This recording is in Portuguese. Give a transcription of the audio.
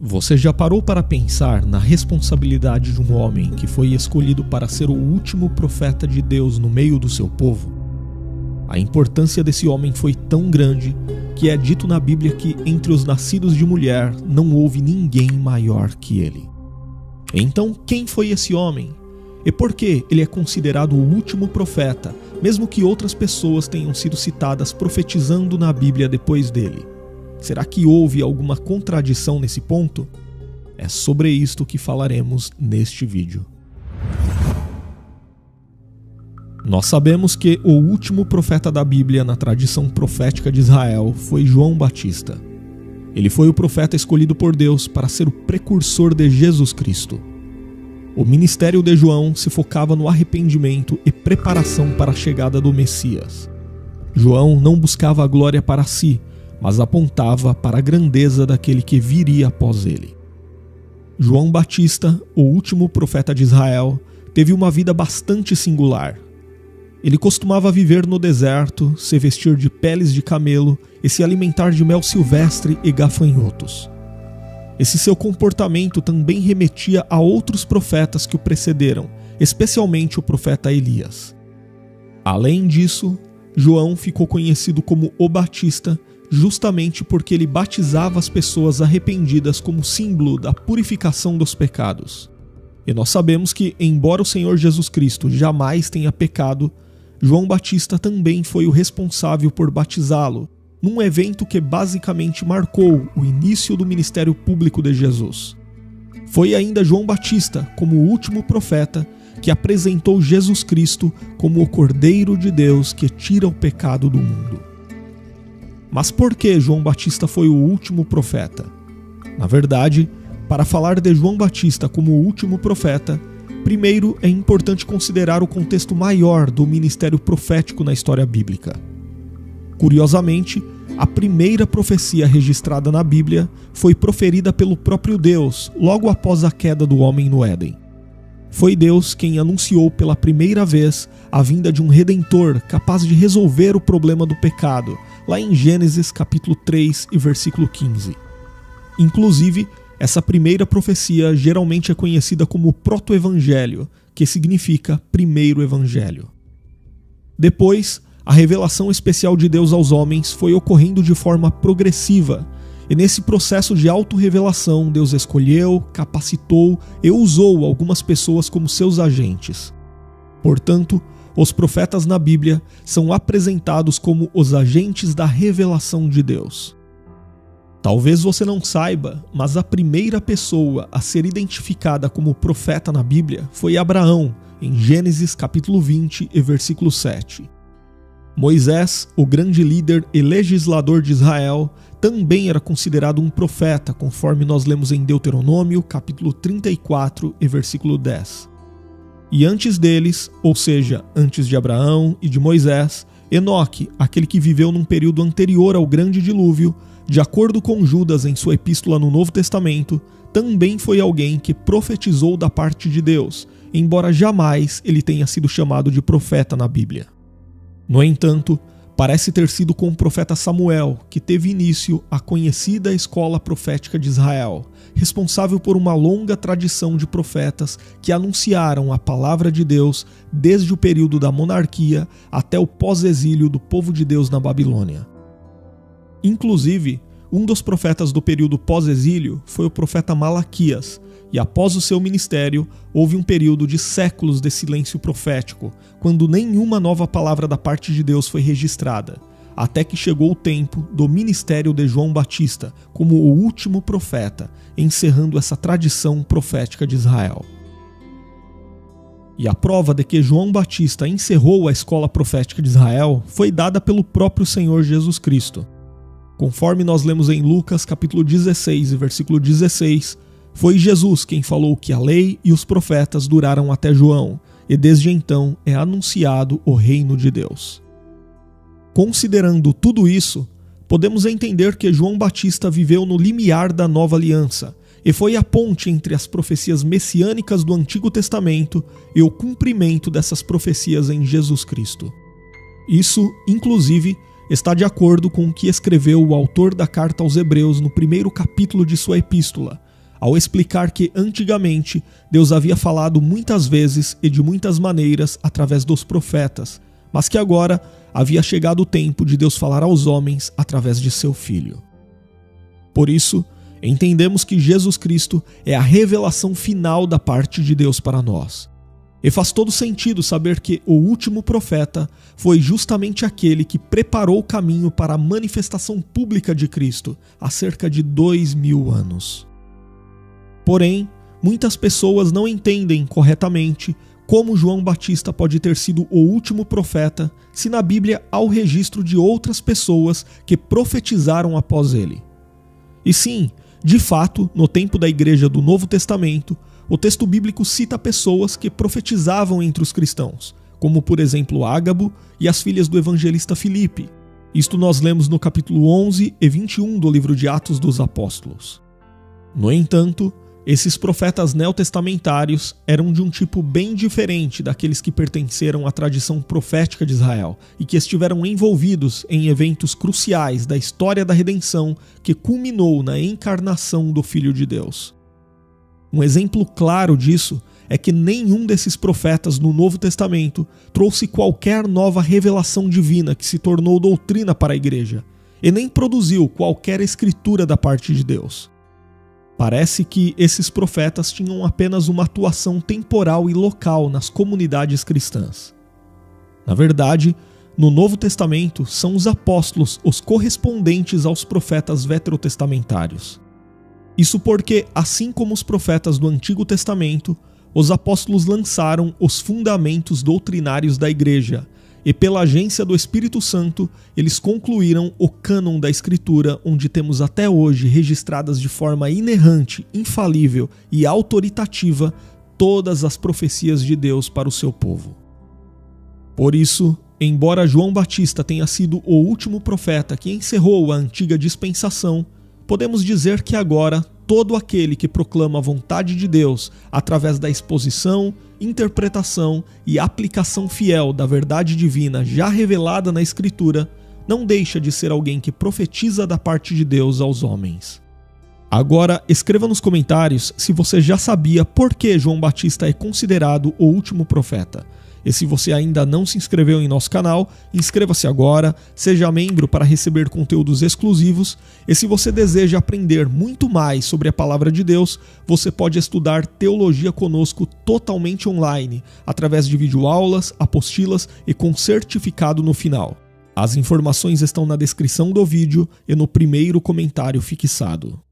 Você já parou para pensar na responsabilidade de um homem que foi escolhido para ser o último profeta de Deus no meio do seu povo? A importância desse homem foi tão grande que é dito na Bíblia que entre os nascidos de mulher não houve ninguém maior que ele. Então, quem foi esse homem? E por que ele é considerado o último profeta, mesmo que outras pessoas tenham sido citadas profetizando na Bíblia depois dele? Será que houve alguma contradição nesse ponto? É sobre isto que falaremos neste vídeo. Nós sabemos que o último profeta da Bíblia na tradição profética de Israel foi João Batista. Ele foi o profeta escolhido por Deus para ser o precursor de Jesus Cristo. O ministério de João se focava no arrependimento e preparação para a chegada do Messias. João não buscava a glória para si, mas apontava para a grandeza daquele que viria após ele. João Batista, o último profeta de Israel, teve uma vida bastante singular. Ele costumava viver no deserto, se vestir de peles de camelo e se alimentar de mel silvestre e gafanhotos. Esse seu comportamento também remetia a outros profetas que o precederam, especialmente o profeta Elias. Além disso, João ficou conhecido como o Batista justamente porque ele batizava as pessoas arrependidas como símbolo da purificação dos pecados. E nós sabemos que, embora o Senhor Jesus Cristo jamais tenha pecado, João Batista também foi o responsável por batizá-lo, num evento que basicamente marcou o início do ministério público de Jesus. Foi ainda João Batista, como o último profeta, que apresentou Jesus Cristo como o Cordeiro de Deus que tira o pecado do mundo. Mas por que João Batista foi o último profeta? Na verdade, para falar de João Batista como o último profeta, primeiro é importante considerar o contexto maior do ministério profético na história bíblica. Curiosamente, a primeira profecia registrada na Bíblia foi proferida pelo próprio Deus logo após a queda do homem no Éden. Foi Deus quem anunciou pela primeira vez a vinda de um Redentor capaz de resolver o problema do pecado, lá em Gênesis capítulo 3 e versículo 15. Inclusive, essa primeira profecia geralmente é conhecida como proto-evangelho, que significa primeiro evangelho. Depois, a revelação especial de Deus aos homens foi ocorrendo de forma progressiva, e nesse processo de autorrevelação, Deus escolheu, capacitou e usou algumas pessoas como seus agentes. Portanto, os profetas na Bíblia são apresentados como os agentes da revelação de Deus. Talvez você não saiba, mas a primeira pessoa a ser identificada como profeta na Bíblia foi Abraão, em Gênesis capítulo 20 e versículo 7. Moisés, o grande líder e legislador de Israel, também era considerado um profeta, conforme nós lemos em Deuteronômio, capítulo 34 e versículo 10. E antes deles, ou seja, antes de Abraão e de Moisés, Enoque, aquele que viveu num período anterior ao grande dilúvio, de acordo com Judas em sua epístola no Novo Testamento, também foi alguém que profetizou da parte de Deus, embora jamais ele tenha sido chamado de profeta na Bíblia. No entanto, parece ter sido com o profeta Samuel que teve início a conhecida escola profética de Israel, responsável por uma longa tradição de profetas que anunciaram a palavra de Deus desde o período da monarquia até o pós-exílio do povo de Deus na Babilônia. Inclusive, um dos profetas do período pós-exílio foi o profeta Malaquias, e após o seu ministério, houve um período de séculos de silêncio profético, quando nenhuma nova palavra da parte de Deus foi registrada, até que chegou o tempo do ministério de João Batista como o último profeta, encerrando essa tradição profética de Israel. E a prova de que João Batista encerrou a escola profética de Israel foi dada pelo próprio Senhor Jesus Cristo. Conforme nós lemos em Lucas capítulo 16 e versículo 16, foi Jesus quem falou que a lei e os profetas duraram até João, e desde então é anunciado o reino de Deus. Considerando tudo isso, podemos entender que João Batista viveu no limiar da nova aliança, e foi a ponte entre as profecias messiânicas do Antigo Testamento e o cumprimento dessas profecias em Jesus Cristo. Isso, inclusive, está de acordo com o que escreveu o autor da carta aos Hebreus no primeiro capítulo de sua epístola, ao explicar que antigamente Deus havia falado muitas vezes e de muitas maneiras através dos profetas, mas que agora havia chegado o tempo de Deus falar aos homens através de seu Filho. Por isso, entendemos que Jesus Cristo é a revelação final da parte de Deus para nós. E faz todo sentido saber que o último profeta foi justamente aquele que preparou o caminho para a manifestação pública de Cristo há cerca de 2000 anos. Porém, muitas pessoas não entendem corretamente como João Batista pode ter sido o último profeta se na Bíblia há o registro de outras pessoas que profetizaram após ele. E sim, de fato, no tempo da Igreja do Novo Testamento, o texto bíblico cita pessoas que profetizavam entre os cristãos, como por exemplo Ágabo e as filhas do evangelista Filipe. Isto nós lemos no capítulo 11 e 21 do livro de Atos dos Apóstolos. No entanto, esses profetas neotestamentários eram de um tipo bem diferente daqueles que pertenceram à tradição profética de Israel e que estiveram envolvidos em eventos cruciais da história da redenção que culminou na encarnação do Filho de Deus. Um exemplo claro disso é que nenhum desses profetas no Novo Testamento trouxe qualquer nova revelação divina que se tornou doutrina para a igreja, e nem produziu qualquer escritura da parte de Deus. Parece que esses profetas tinham apenas uma atuação temporal e local nas comunidades cristãs. Na verdade, no Novo Testamento são os apóstolos os correspondentes aos profetas veterotestamentários. Isso porque, assim como os profetas do Antigo Testamento, os apóstolos lançaram os fundamentos doutrinários da igreja, e pela agência do Espírito Santo, eles concluíram o cânon da Escritura, onde temos até hoje registradas de forma inerrante, infalível e autoritativa todas as profecias de Deus para o seu povo. Por isso, embora João Batista tenha sido o último profeta que encerrou a antiga dispensação, podemos dizer que agora todo aquele que proclama a vontade de Deus através da exposição, interpretação e aplicação fiel da verdade divina já revelada na Escritura, não deixa de ser alguém que profetiza da parte de Deus aos homens. Agora, escreva nos comentários se você já sabia por que João Batista é considerado o último profeta. E se você ainda não se inscreveu em nosso canal, inscreva-se agora, seja membro para receber conteúdos exclusivos, e se você deseja aprender muito mais sobre a Palavra de Deus, você pode estudar teologia conosco totalmente online, através de videoaulas, apostilas e com certificado no final. As informações estão na descrição do vídeo e no primeiro comentário fixado.